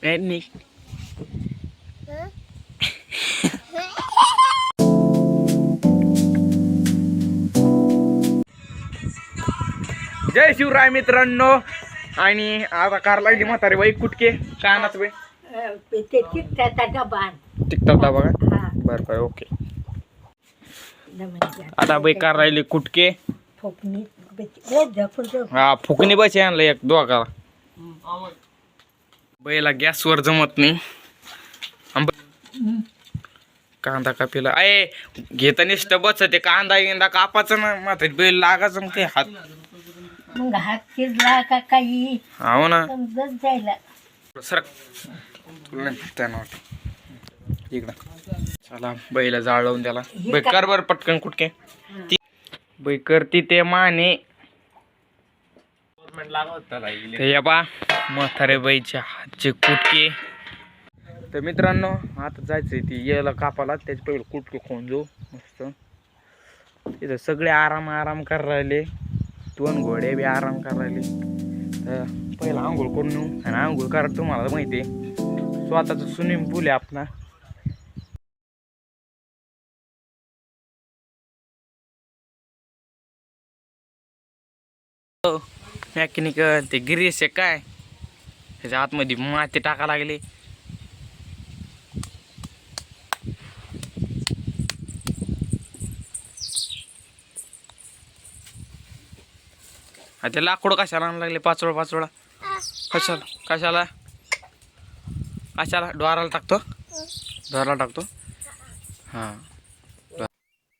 नाही जय शिवराय मित्रांनो. आणि आता कार लागली म्हातारी बाई कुटके कानाच बाई टिकतात दाबा का बर बर ओके. आता बाई कार राहिली कुटके हा फुकणी बस आणलं एक दोघा बैला गॅसवर जमत नाही. कांदा कापीला आहे घेता निष्ठ बस ते कांदा गिंदा कापाचं ना म्हातारी बैल लागायचं मग ते हात मग हात शिजला का काही हो ना समजत जायला सरक इकडं चला बैला जाळ लावून त्याला बै कर बर पटकन कुटके ती बै करती ते माने ते बा म्हातारे बाईच्या हातचे कुटके. तर मित्रांनो आता जायचंय ती याला कापाला त्याचे पहिले कुटके खाऊन जाऊ मस्त. तिथं सगळे आराम करायला राहिले. 2 घोडे बी आराम करायला राहिले. तर पहिला आंघोळ करून येऊ आणि आंघोळ करा तुम्हाला माहिती आहे स्वतःच स्विमिंग पूल आहे आपला. मेकॅनिकल ते गिरीश आहे काय त्याच्या आतमध्ये माती टाका लागली. ते लाकूड कशाला आणायला लागले पाचोळा कशाला डोराला टाकतो हा.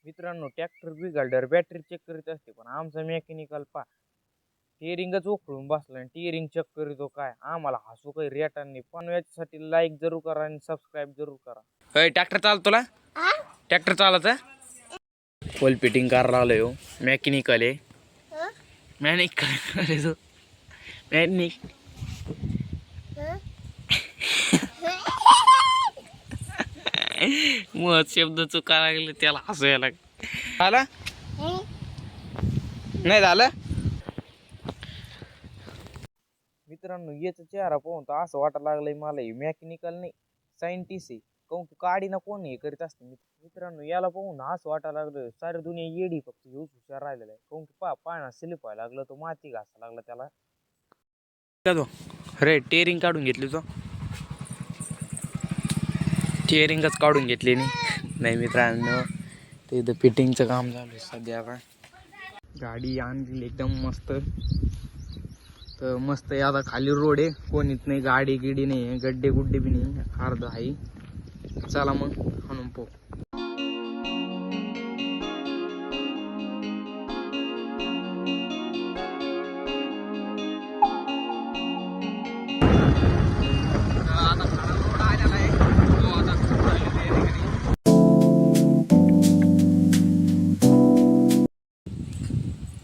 मित्रांनो ट्रॅक्टर बिघडल्यावर बॅटरी चेक करीत असते पण आमचा मेकॅनिकल टिअरिंगच उखळून बसला आणि टिअरिंग चेक करीतो काय आम्हाला हसू काही रेटांनी. पण याच्यासाठी लाईक जरूर करा आणि सबस्क्राईब जरूर करा. ट्रॅक्टर चालतो ना ट्रॅक्टर चालायचं फुल फिटिंग करायला आलोय हो मेकॅनिकल आहे मग शब्द चुका लागले त्याला हसू यायला झालं नाही झालं. मित्रांनो याचा चेहरा पाहून तर असं वाटायला लागलंय मला मेकॅनिकल नाही सायंटिस्ट आहे काहून की गाडी ना कोण हे करीत असते. मित्रांनो याला पाहून असं वाटायला लागलं सारी दुनिया येडी फक्त ह्योच हुशार राहिलेला आहे काहून की पाण्यात स्लिप व्हायला लागलं तो माती घासायला लागला त्याला. अरे टेअरिंग काढून घेतली तो टिअरिंगच काढून घेतली नाही मित्रांनो. ते इथं फिटिंगचं काम चालू आहे सध्या. आता गाडी आणली एकदम मस्त. तर मस्त आहे आता खाली रोड आहे कोणीच नाही गाडी गिडी नाही गड्डे गुड्डे बी नाही अर्ध आहे. चला मग आणून पो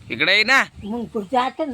इकडे आहे ना मग पुढचं आता ना